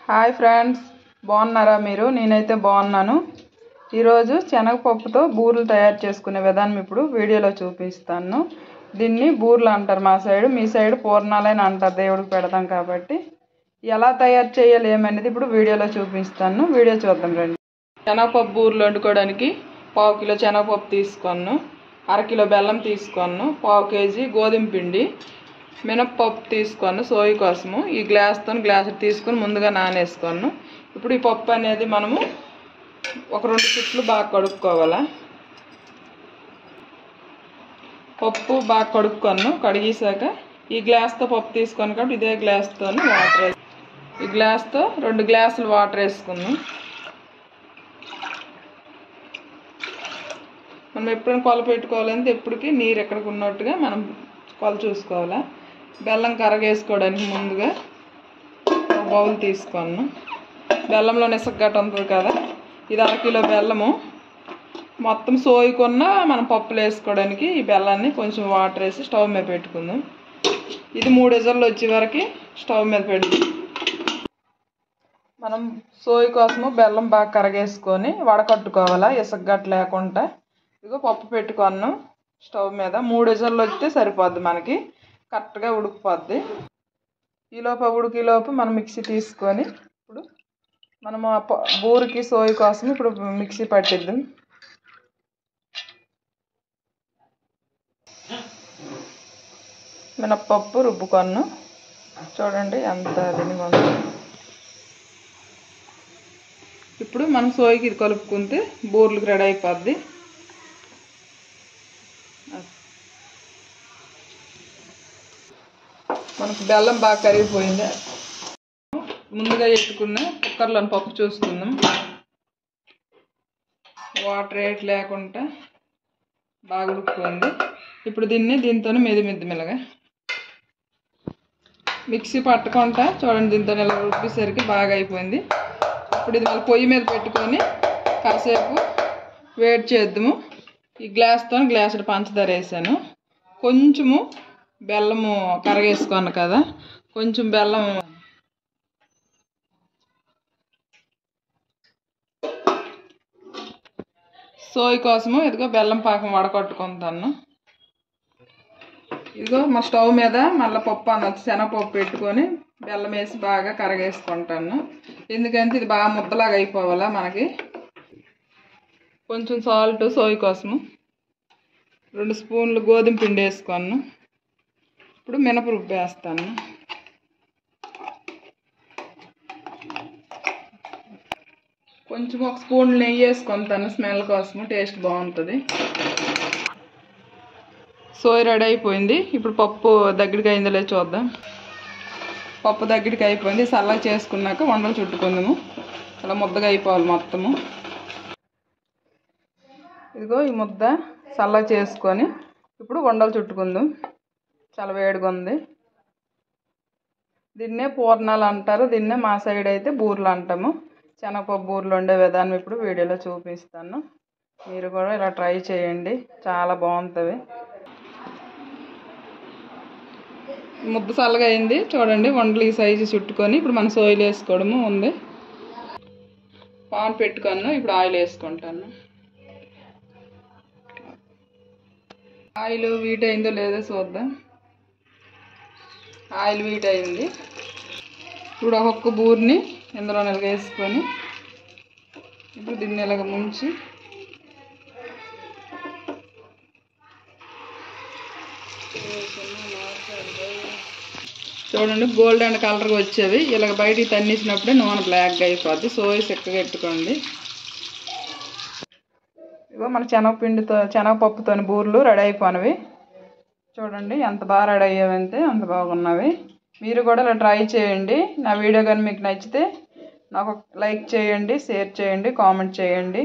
Hi friends, బాగున్నారా మీరు? నేనైతే బాగున్నాను. ఈరోజు శనగపప్పుతో బూరెలు తయారు చేసుకునే విధానం ఇప్పుడు వీడియోలో చూపిస్తాను. దీన్ని బూరెలు అంటారు మా సైడు, మీ సైడు పూర్ణాలని అంటారు, దేవుడికి పెడతాం కాబట్టి. ఎలా తయారు చేయాలి ఏమనేది ఇప్పుడు వీడియోలో చూపిస్తాను. వీడియో చూద్దాం రండి. శనగపప్పు బూరెలు వండుకోవడానికి 1/2 కిలో శనగపప్పు తీసుకున్నాను, 1/2 కిలో బెల్లం తీసుకున్నాను, 1/2 కేజీ గోధుమ పిండి, మినప్పప్పు తీసుకొని సోయి కోసము ఈ గ్లాస్తో గ్లాస్ తీసుకొని ముందుగా నానేసుకున్నాను. ఇప్పుడు ఈ పప్పు అనేది మనము ఒక 2 చుట్లు బాగా కడుక్కోవాలా. పప్పు బాగా కడుక్కొన్నాను. కడిగేసాక ఈ గ్లాస్తో పప్పు తీసుకొని కాబట్టి ఇదే గ్లాస్తో వాటర్ ఈ గ్లాస్తో 2 గ్లాసులు వాటర్ వేసుకున్నాం. మనం ఎప్పుడైనా కొల పెట్టుకోవాలంటే ఎప్పటికీ నీరు ఎక్కడికి ఉన్నట్టుగా మనం కొల చూసుకోవాలా. బెల్లం కరగేసుకోవడానికి ముందుగా ఒక బౌల్ తీసుకున్నాను. బెల్లంలో నిసగట్ట ఉంటుంది కదా, ఇది 1/2 కిలో బెల్లము. మొత్తం సోయికున్న మనం పప్పులు వేసుకోవడానికి ఈ బెల్లాన్ని కొంచెం వాటర్ వేసి స్టవ్ మీద పెట్టుకుందాం. ఇది 3 విజిల్లు వచ్చే వరకు స్టవ్ మీద పెడదాం. మనం సోయి కోసము బెల్లం బాగా కరగేసుకొని వడకట్టుకోవాలా ఇసగట్ట లేకుండా. ఇదిగో పప్పు పెట్టుకున్నాం స్టవ్ మీద. 3 విజిల్లు వస్తే సరిపోద్ది, మనకి కరెక్ట్గా ఉడికిపోద్ది. ఉడికేలోపు మనం మిక్సీ తీసుకొని ఇప్పుడు మనము బూరికి సోయి కోసం ఇప్పుడు మిక్సీ పట్టిద్దాం. మినప్పప్పు రుబ్బుకొన్ను, చూడండి ఎంత దినిగా ఉంది. ఇప్పుడు మనం సోయికి ఇది కలుపుకుంటే బూరెలకు రెడీ అయిపోద్ది. మనకు బెల్లం బాగా కరిగిపోయింది. ముందుగా పెట్టుకున్న కుక్కర్లోని పప్పు చూసుకుందాం. వాటర్ ఏట్ లేకుండా బాగా ఉడుకుతుంది. ఇప్పుడు దీంతో మెల్లగా మిక్సీ పట్టకుండా చూడండి, దీంతో ఇలా రుబ్బేసరికి బాగా అయిపోయింది. ఇప్పుడు ఇది మళ్ళీ పొయ్యి మీద పెట్టుకొని కాసేపు వేడి చేద్దాము. ఈ గ్లాస్తో గ్లాసుడు పంచదార వేసాను. కొంచెము బెల్లము కరగేసుకున్నాను కదా, కొంచెం బెల్లం సోయి కోసము ఇదిగో బెల్లం పాకం వడకట్టుకుంటాను. ఇదిగో మా స్టవ్ మీద మళ్ళీ పప్పు అనొచ్చు శనగపప్పు పెట్టుకొని బెల్లం వేసి బాగా కరగేసుకుంటాను. ఎందుకంటే ఇది బాగా ముద్దలాగా అయిపోవాలా మనకి. కొంచెం సాల్ట్ సోయి కోసము, 2 స్పూన్లు గోధుమ పిండి వేసుకున్నాను. ఇప్పుడు మినపరుప్పు వేస్తాను. కొంచెం 1 స్పూన్ నెయ్యి వేసుకుంటాను, స్మెల్ కోసము, టేస్ట్ బాగుంటుంది. సోయి రెడీ అయిపోయింది. ఇప్పుడు పప్పు దగ్గరికి అయిందో లేదో చూద్దాం. పప్పు దగ్గరికి అయిపోయింది. చల్లగా చేసుకున్నాక వండలు చుట్టుకుందాము. అలా ముద్దగా అయిపోవాలి మొత్తము. ఇదిగో ఈ ముద్ద చల్లగా చేసుకొని ఇప్పుడు వండలు చుట్టుకుందాం. చాలా వేడిగా ఉంది. దీన్నే పూర్ణాలు అంటారు, దీన్నే మా సైడ్ అయితే బూరెలు అంటాము. శనగపప్పు బూరెలు వండే విధానం ఇప్పుడు వీడియోలో చూపిస్తాను. మీరు కూడా ఇలా ట్రై చేయండి, చాలా బాగుంటుంది. ముద్ద చల్లగా అయింది చూడండి. వండలు ఈ సైజు చుట్టుకొని ఇప్పుడు మనం సోయిలు వేసుకోవడము ఉంది. పాన్ పెట్టుకున్నాను, ఇప్పుడు ఆయిల్ వేసుకుంటాను. ఆయిల్ వీట్ అయిందో లేదో చూద్దాం. ఆయిల్ వీట్ అయింది. ఇప్పుడు ఒక్కొక్క బూరిని ఇందులో వేసుకొని ఇప్పుడు దీన్ని ఇలాగ ముంచి చూడండి, గోల్డెన్ కలర్గా వచ్చేవి. ఇలాగ బయటికి తన్నిసినప్పుడే నూనె బ్లాక్గా అయిపోద్ది. సోయి చెక్కగా పెట్టుకోండి. ఇగో మన శనగపప్పుతో బూరెలు రెడీ అయిపోయినవి. చూడండి ఎంత బాగా రెడీ అయ్యావంటే అంత బాగున్నవి. మీరు కూడా ఇలా ట్రై చేయండి. నా వీడియో కానీ మీకు నచ్చితే నాకు లైక్ చేయండి, షేర్ చేయండి, కామెంట్ చేయండి.